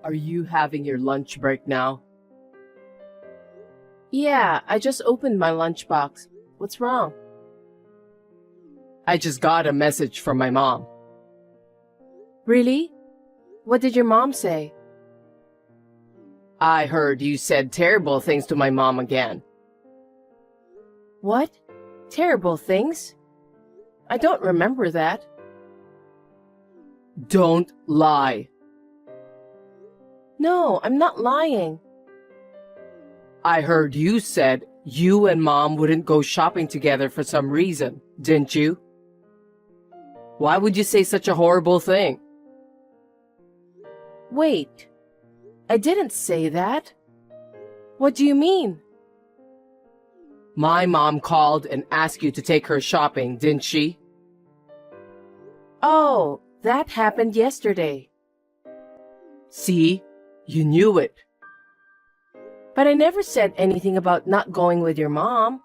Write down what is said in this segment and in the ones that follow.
Are you having your lunch break now? Yeah, I just opened my lunchbox. What's wrong? I just got a message from my mom. Really? What did your mom say? I heard you said terrible things to my mom again. What? Terrible things? I don't remember that. Don't lie. No, I'm not lying. I heard you said you and mom wouldn't go shopping together for some reason, didn't you? Why would you say such a horrible thing? Wait, I didn't say that. What do you mean? My mom called and asked you to take her shopping, didn't she? Oh, that happened yesterday. See? You knew it. But I never said anything about not going with your mom.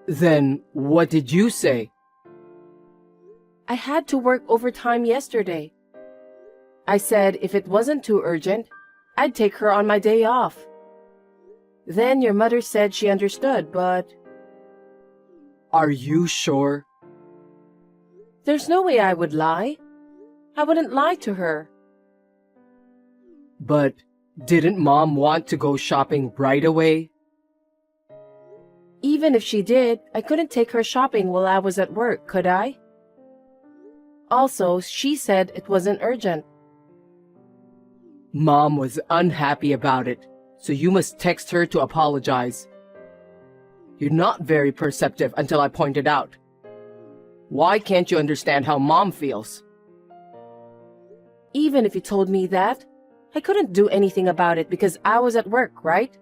Then what did you say? I had to work overtime yesterday. I said if it wasn't too urgent, I'd take her on my day off. Then your mother said she understood, but Are you sure? there's no way I would lie. I wouldn't lie to her. But didn't mom want to go shopping right away? Even if she did, I couldn't take her shopping while I was at work, could I? Also, she said it wasn't urgent. Mom was unhappy about it, so you must text her to apologize. You're not very perceptive until I pointed out. Why can't you understand how mom feels? Even if you told me that, I couldn't do anything about it because I was at work, right?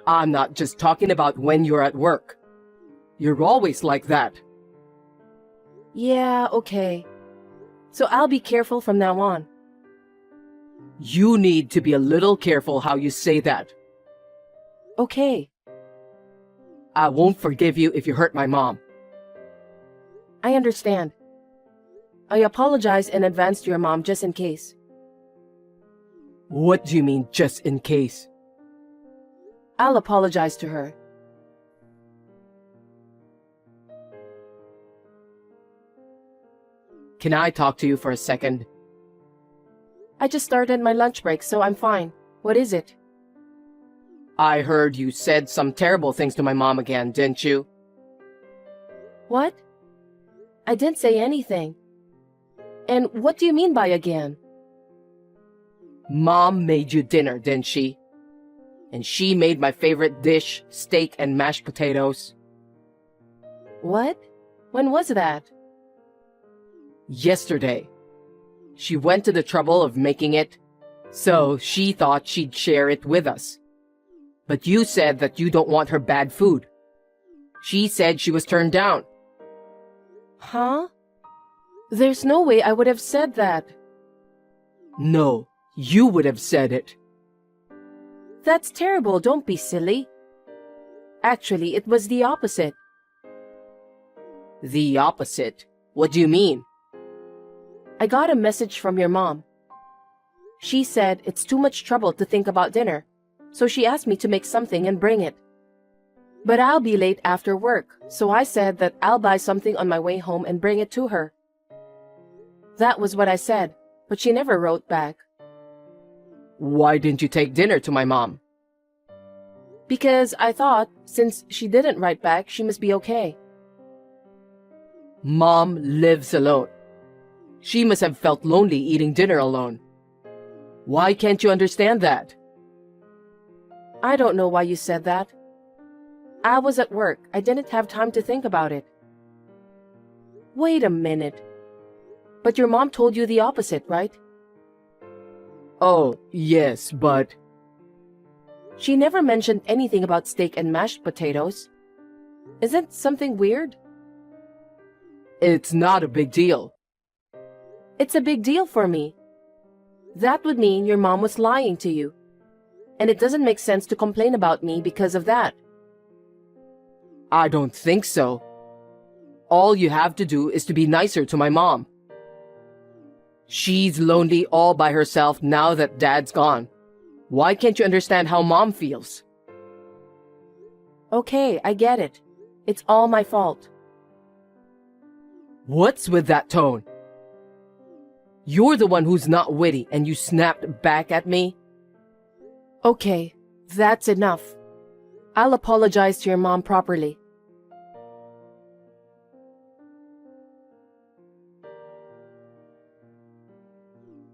I'm not just talking about when you're at work. You're always like that. Yeah, okay. So I'll be careful from now on. You need to be a little careful how you say that. Okay, I won't forgive you if you hurt my mom. I understand. I apologize in advance to your mom just in case. What do you mean, just in case? I'll apologize to her. Can I talk to you for a second? I just started my lunch break, so I'm fine. What is it? I heard you said some terrible things to my mom again, didn't you? What? I didn't say anything. And what do you mean by again? Mom made you dinner, didn't she? And she made my favorite dish, steak and mashed potatoes. What? When was that? Yesterday. She went to the trouble of making it, so she thought she'd share it with us. But you said that you don't want her bad food. She said she was turned down. Huh? There's no way I would have said that. No, you would have said it. That's terrible, don't be silly. Actually, it was the opposite. The opposite? What do you mean? I got a message from your mom. She said it's too much trouble to think about dinner, so she asked me to make something and bring it. But I'll be late after work, so I said that I'll buy something on my way home and bring it to her. That was what I said, but she never wrote back. Why didn't you take dinner to my mom? Because I thought, since she didn't write back, she must be okay. Mom lives alone. She must have felt lonely eating dinner alone. Why can't you understand that? I don't know why you said that. I was at work. I didn't have time to think about it. Wait a minute. But your mom told you the opposite, right? Oh, yes, but... She never mentioned anything about steak and mashed potatoes. Isn't something weird? It's not a big deal. It's a big deal for me. That would mean your mom was lying to you. And it doesn't make sense to complain about me because of that. I don't think so. All you have to do is to be nicer to my mom. She's lonely all by herself now that Dad's gone. Why can't you understand how Mom feels? Okay, I get it. It's all my fault. What's with that tone? You're the one who's not witty and you snapped back at me? Okay, that's enough. I'll apologize to your mom properly.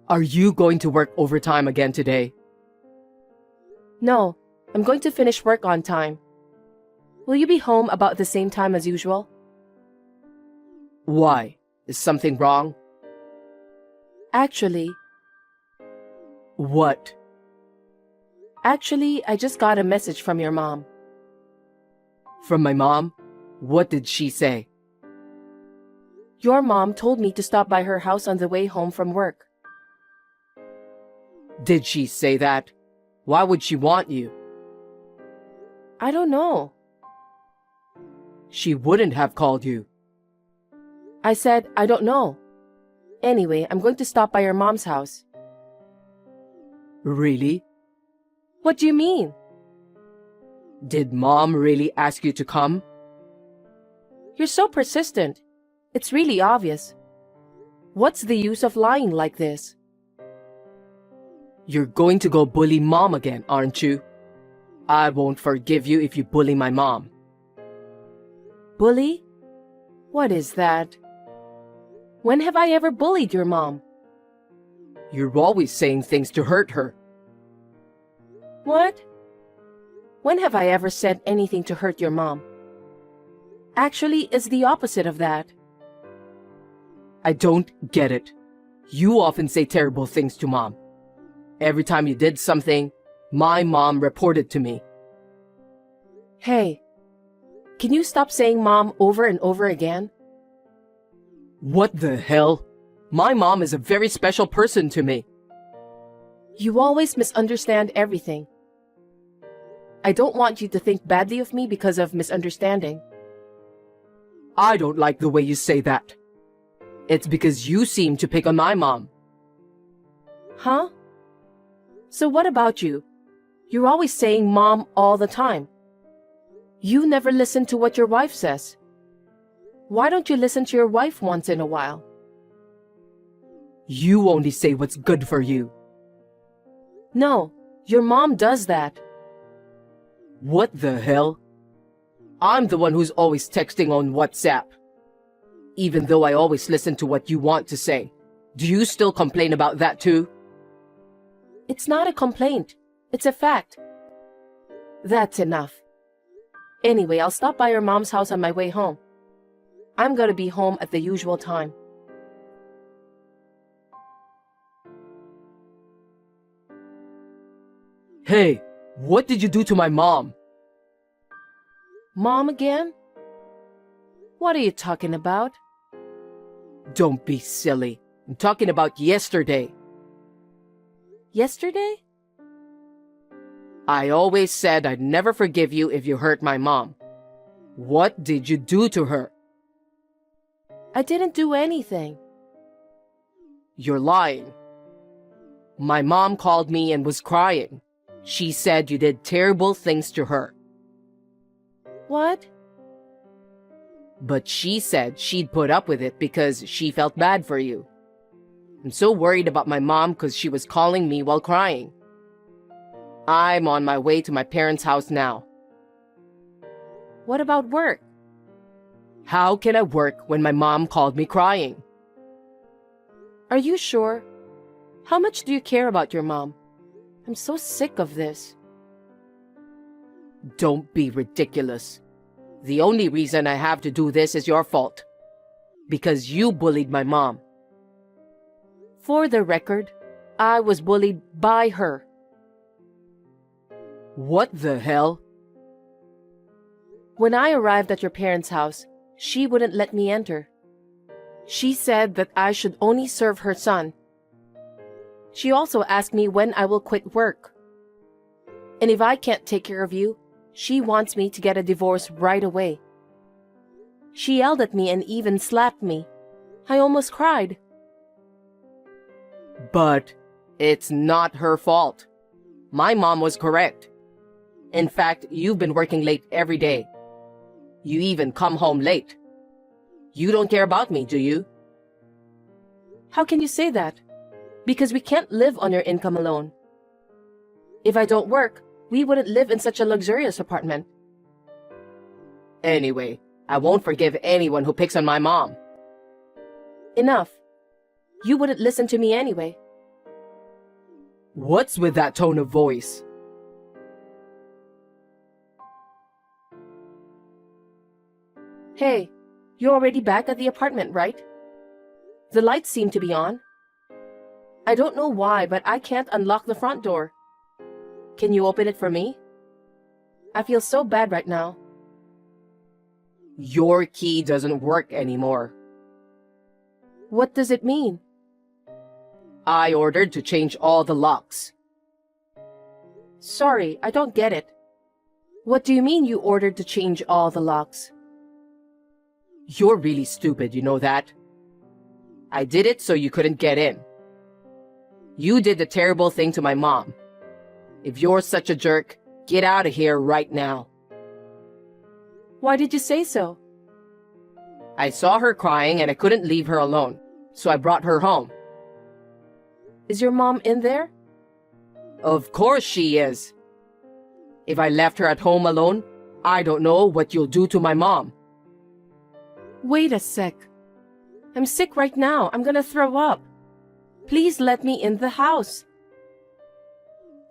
Are you going to work overtime again today? No, I'm going to finish work on time. Will you be home about the same time as usual? Why? Is something wrong? Actually, What? I just got a message from your mom. From my mom? What did she say? Your mom told me to stop by her house on the way home from work. Did she say that? Why would she want you? I don't know. She wouldn't have called you. I said, I don't know. Anyway, I'm going to stop by your mom's house. Really? What do you mean? Did Mom really ask you to come? You're so persistent. It's really obvious. What's the use of lying like this? You're going to go bully Mom again, aren't you? I won't forgive you if you bully my mom. Bully? What is that? When have I ever bullied your mom? You're always saying things to hurt her. What? When have I ever said anything to hurt your mom? Actually, it's the opposite of that. I don't get it. You often say terrible things to Mom. Every time you did something, my mom reported to me. Hey, can you stop saying mom over and over again? What the hell? My mom is a very special person to me. You always misunderstand everything. I don't want you to think badly of me because of misunderstanding. I don't like the way you say that. It's because you seem to pick on my mom. Huh? So what about you? You're always saying mom all the time. You never listen to what your wife says. Why don't you listen to your wife once in a while? You only say what's good for you. No, your mom does that. What the hell? I'm the one who's always texting on WhatsApp. Even though I always listen to what you want to say. Do you still complain about that too? It's not a complaint. It's a fact. That's enough. Anyway, I'll stop by your mom's house on my way home. I'm gonna be home at the usual time. Hey, what did you do to my mom? Mom again? What are you talking about? Don't be silly. I'm talking about yesterday. Yesterday? I always said I'd never forgive you if you hurt my mom. What did you do to her? I didn't do anything. You're lying. My mom called me and was crying. She said you did terrible things to her. What? But she said she'd put up with it because she felt bad for you. I'm so worried about my mom because she was calling me while crying. I'm on my way to my parents' house now. What about work? How can I work when my mom called me crying? Are you sure? How much do you care about your mom? I'm so sick of this. Don't be ridiculous. The only reason I have to do this is your fault. Because you bullied my mom. For the record, I was bullied by her. What the hell? When I arrived at your parents' house, she wouldn't let me enter. She said that I should only serve her son. She also asked me when I will quit work. And if I can't take care of you, she wants me to get a divorce right away. She yelled at me and even slapped me. I almost cried. But it's not her fault. My mom was correct. In fact, you've been working late every day. You even come home late. You don't care about me, do you? How can you say that? Because we can't live on your income alone. If I don't work, we wouldn't live in such a luxurious apartment. Anyway, I won't forgive anyone who picks on my mom. Enough. You wouldn't listen to me anyway. What's with that tone of voice? Hey, you're already back at the apartment, right? The lights seem to be on. I don't know why, but I can't unlock the front door. Can you open it for me? I feel so bad right now. Your key doesn't work anymore. What does it mean? I ordered to change all the locks. Sorry, I don't get it. What do you mean you ordered to change all the locks? You're really stupid, you know that? I did it so you couldn't get in. You did the terrible thing to my mom. If you're such a jerk, get out of here right now. Why did you say so? I saw her crying and I couldn't leave her alone, so I brought her home. Is your mom in there? Of course she is. If I left her at home alone, I don't know what you'll do to my mom. Wait a sec. I'm sick right now. I'm gonna throw up. Please let me in the house.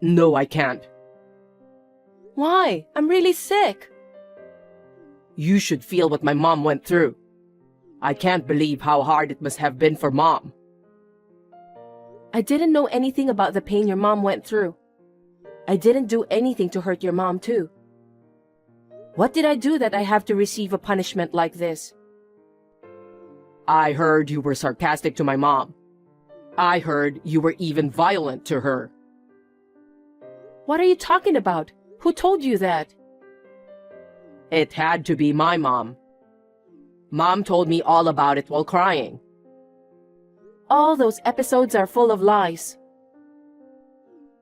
No, I can't. Why? I'm really sick. You should feel what my mom went through. I can't believe how hard it must have been for Mom. I didn't know anything about the pain your mom went through. I didn't do anything to hurt your mom too. What did I do that I have to receive a punishment like this? I heard you were sarcastic to my mom. I heard you were even violent to her. What are you talking about? Who told you that? It had to be my mom. Mom told me all about it while crying. All those episodes are full of lies.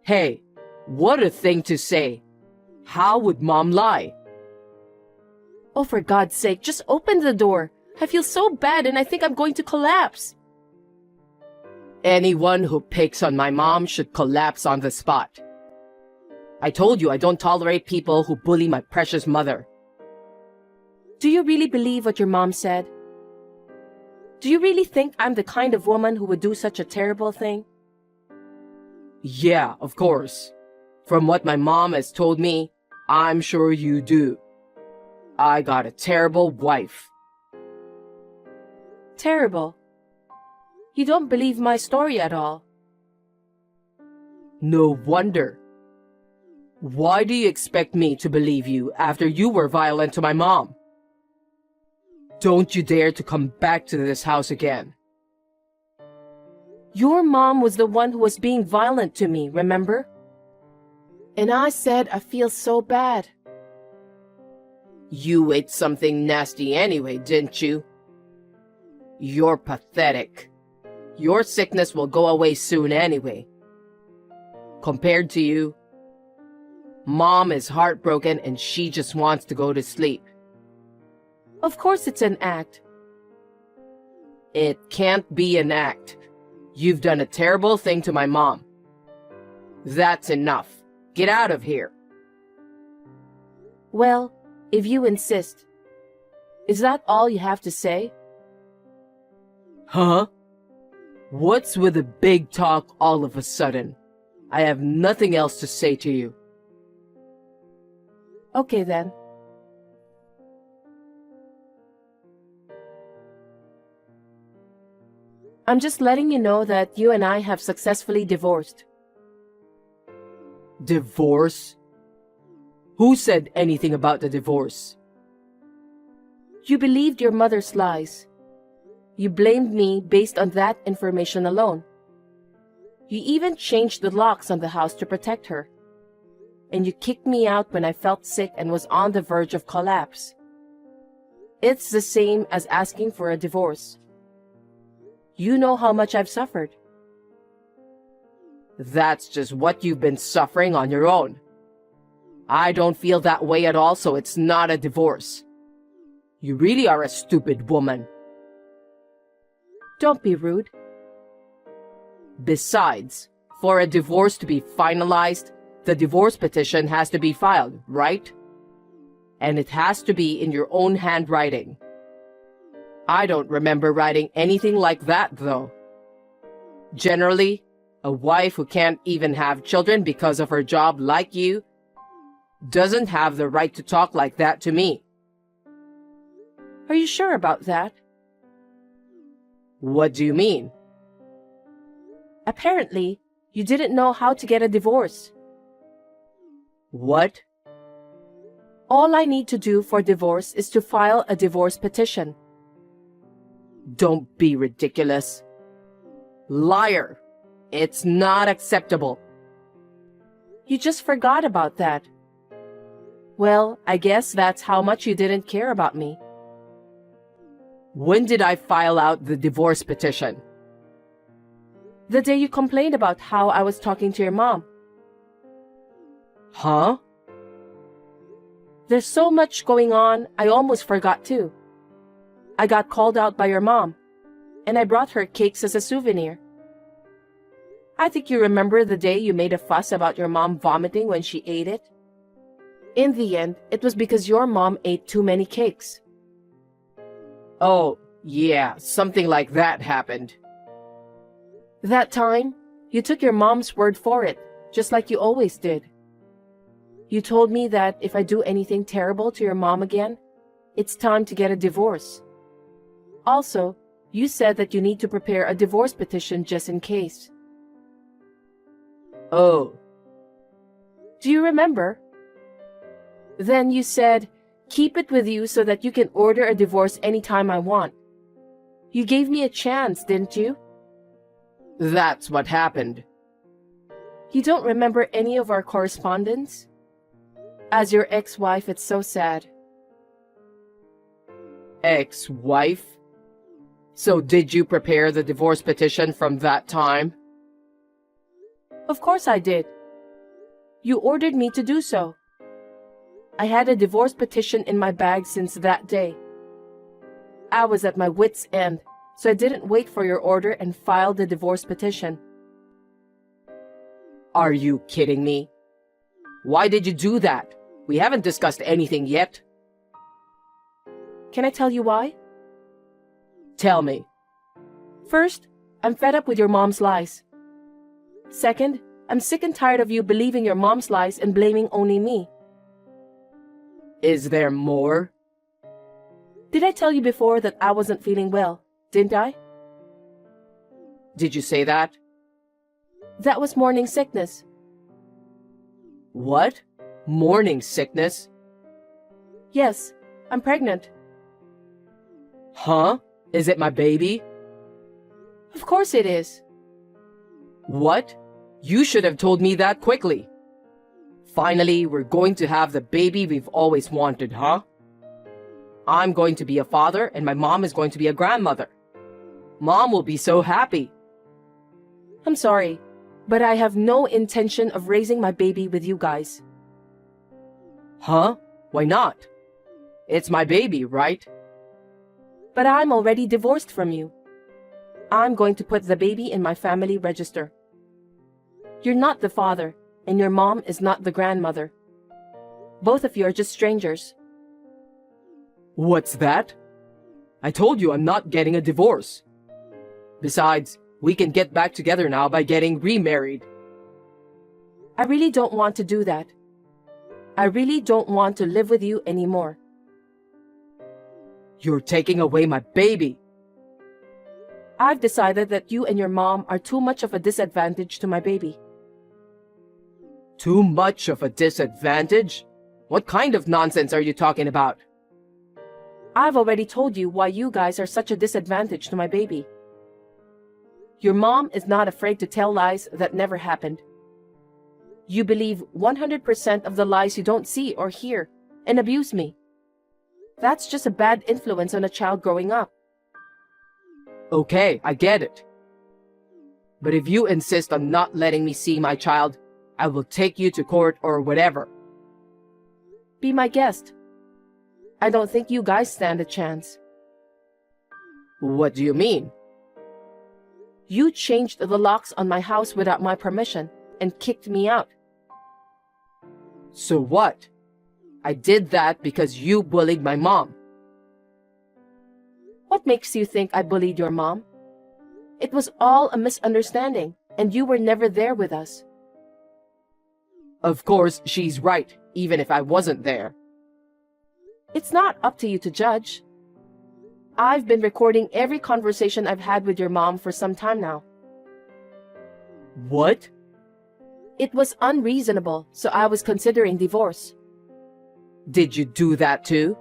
Hey, what a thing to say. How would Mom lie? Oh, for God's sake, just open the door. I feel so bad and I think I'm going to collapse. Anyone who picks on my mom should collapse on the spot. I told you I don't tolerate people who bully my precious mother. Do you really believe what your mom said? Do you really think I'm the kind of woman who would do such a terrible thing? Yeah, of course. From what my mom has told me, I'm sure you do. I got a terrible wife. Terrible. You don't believe my story at all. No wonder. Why do you expect me to believe you after you were violent to my mom? Don't you dare to come back to this house again. Your mom was the one who was being violent to me, remember? And I said I feel so bad. You ate something nasty anyway, didn't you? You're pathetic. Your sickness will go away soon anyway. Compared to you, Mom is heartbroken and she just wants to go to sleep. Of course it's an act. It can't be an act. You've done a terrible thing to my mom. That's enough. Get out of here. Well, if you insist. Is that all you have to say? Huh? What's with the big talk all of a sudden? I have nothing else to say to you. Okay then. I'm just letting you know that you and I have successfully divorced. Divorce? Who said anything about the divorce? You believed your mother's lies. You blamed me based on that information alone. You even changed the locks on the house to protect her. And you kicked me out when I felt sick and was on the verge of collapse. It's the same as asking for a divorce. You know how much I've suffered. That's just what you've been suffering on your own. I don't feel that way at all, so it's not a divorce. You really are a stupid woman. Don't be rude. Besides, for a divorce to be finalized, the divorce petition has to be filed, right? And it has to be in your own handwriting. I don't remember writing anything like that, though. Generally, a wife who can't even have children because of her job like you doesn't have the right to talk like that to me. Are you sure about that? What do you mean? Apparently, you didn't know how to get a divorce. What? All I need to do for divorce is to file a divorce petition. Don't be ridiculous. Liar. It's not acceptable. You just forgot about that. Well, I guess that's how much you didn't care about me. When did I file out the divorce petition? The day you complained about how I was talking to your mom. Huh? There's so much going on, I almost forgot too. I got called out by your mom, and I brought her cakes as a souvenir. I think you remember the day you made a fuss about your mom vomiting when she ate it? In the end, it was because your mom ate too many cakes. Oh, yeah, something like that happened. That time, you took your mom's word for it, just like you always did. You told me that if I do anything terrible to your mom again, it's time to get a divorce. Also, you said that you need to prepare a divorce petition just in case. Oh. Do you remember? Then you said, keep it with you so that you can order a divorce anytime I want. You gave me a chance, didn't you? That's what happened. You don't remember any of our correspondence? As your ex-wife, it's so sad. Ex-wife? So did you prepare the divorce petition from that time? Of course I did. You ordered me to do so. I had a divorce petition in my bag since that day. I was at my wit's end, so I didn't wait for your order and filed the divorce petition. Are you kidding me? Why did you do that? We haven't discussed anything yet. Can I tell you why? Tell me. First, I'm fed up with your mom's lies. Second, I'm sick and tired of you believing your mom's lies and blaming only me. Is there more? Did I tell you before that I wasn't feeling well, didn't I? Did you say that? That was morning sickness. What? Morning sickness? Yes, I'm pregnant. Huh? Is it my baby? Of course it is. What? You should have told me that quickly. Finally, we're going to have the baby we've always wanted, huh? I'm going to be a father and my mom is going to be a grandmother. Mom will be so happy. I'm sorry, but I have no intention of raising my baby with you guys. Huh? Why not? It's my baby, right? But I'm already divorced from you. I'm going to put the baby in my family register. You're not the father, and your mom is not the grandmother. Both of you are just strangers. What's that? I told you I'm not getting a divorce. Besides, we can get back together now by getting remarried. I really don't want to do that. I really don't want to live with you anymore. You're taking away my baby. I've decided that you and your mom are too much of a disadvantage to my baby. Too much of a disadvantage? What kind of nonsense are you talking about? I've already told you why you guys are such a disadvantage to my baby. Your mom is not afraid to tell lies that never happened. You believe 100% of the lies you don't see or hear and abuse me. That's just a bad influence on a child growing up. Okay, I get it. But if you insist on not letting me see my child, I will take you to court or whatever. Be my guest. I don't think you guys stand a chance. What do you mean? You changed the locks on my house without my permission and kicked me out. So what? I did that because you bullied my mom. What makes you think I bullied your mom? It was all a misunderstanding, and you were never there with us. Of course, she's right, even if I wasn't there. It's not up to you to judge. I've been recording every conversation I've had with your mom for some time now. What? It was unreasonable, so I was considering divorce. Did you do that too?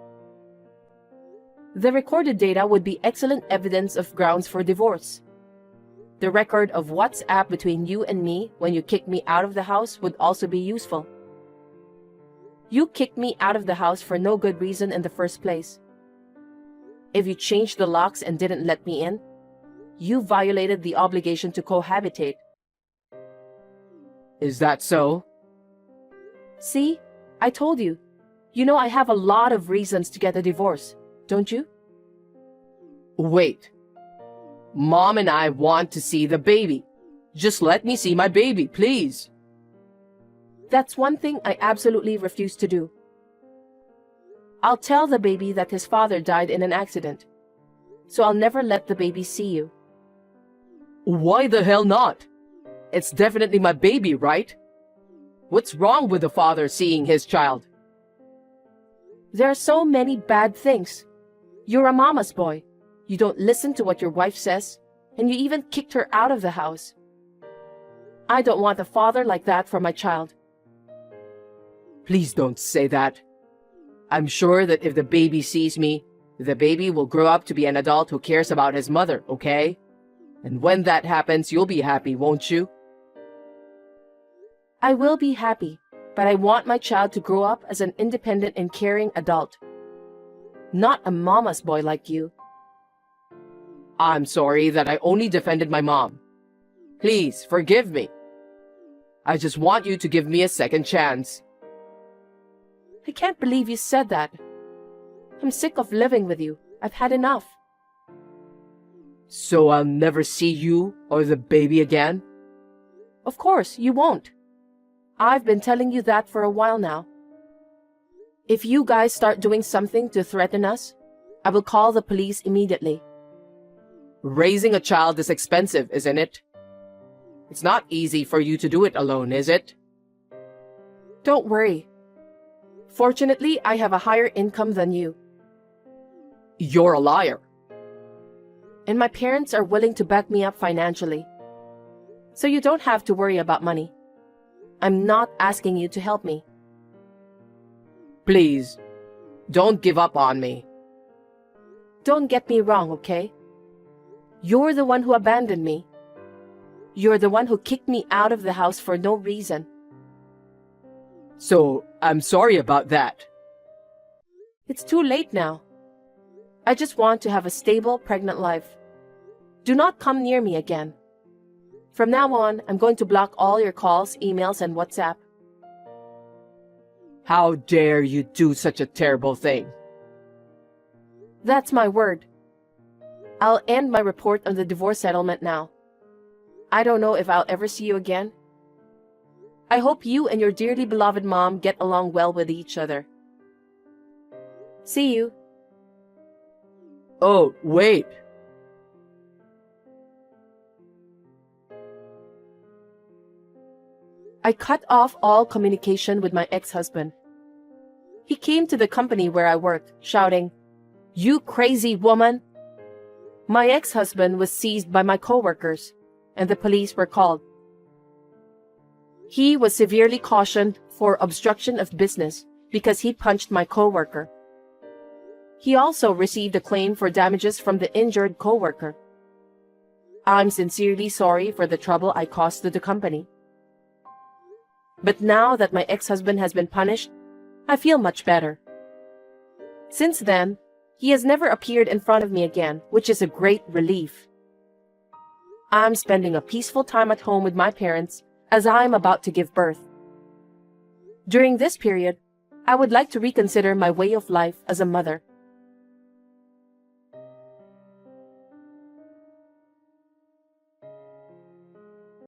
The recorded data would be excellent evidence of grounds for divorce. The record of WhatsApp between you and me when you kicked me out of the house would also be useful. You kicked me out of the house for no good reason in the first place. If you changed the locks and didn't let me in, you violated the obligation to cohabitate. Is that so? See, I told you. You know I have a lot of reasons to get a divorce, don't you? Wait. Mom and I want to see the baby. Just let me see my baby, please. That's one thing I absolutely refuse to do. I'll tell the baby that his father died in an accident, so I'll never let the baby see you. Why the hell not? It's definitely my baby, right? What's wrong with the father seeing his child? There are so many bad things. You're a mama's boy. You don't listen to what your wife says, and you even kicked her out of the house. I don't want a father like that for my child. Please don't say that. I'm sure that if the baby sees me, the baby will grow up to be an adult who cares about his mother, okay? And when that happens, you'll be happy, won't you? I will be happy, but I want my child to grow up as an independent and caring adult. Not a mama's boy like you. I'm sorry that I only defended my mom. Please, forgive me. I just want you to give me a second chance. I can't believe you said that. I'm sick of living with you. I've had enough. So I'll never see you or the baby again? Of course, you won't. I've been telling you that for a while now. If you guys start doing something to threaten us, I will call the police immediately. Raising a child is expensive, isn't it? It's not easy for you to do it alone, is it? Don't worry. Fortunately, I have a higher income than you. You're a liar. And my parents are willing to back me up financially. So you don't have to worry about money. I'm not asking you to help me. Please, don't give up on me. Don't get me wrong, okay? You're the one who abandoned me. You're the one who kicked me out of the house for no reason. So, I'm sorry about that. It's too late now. I just want to have a stable, pregnant life. Do not come near me again. From now on, I'm going to block all your calls, emails, and WhatsApp. How dare you do such a terrible thing? That's my word. I'll end my report on the divorce settlement now. I don't know if I'll ever see you again. I hope you and your dearly beloved mom get along well with each other. See you. Oh, wait. I cut off all communication with my ex-husband. He came to the company where I worked, shouting, "You crazy woman!" My ex-husband was seized by my coworkers, and the police were called. He was severely cautioned for obstruction of business because he punched my coworker. He also received a claim for damages from the injured coworker. I'm sincerely sorry for the trouble I caused to the company. But now that my ex-husband has been punished, I feel much better. Since then, he has never appeared in front of me again, which is a great relief. I'm spending a peaceful time at home with my parents as I'm about to give birth. During this period, I would like to reconsider my way of life as a mother.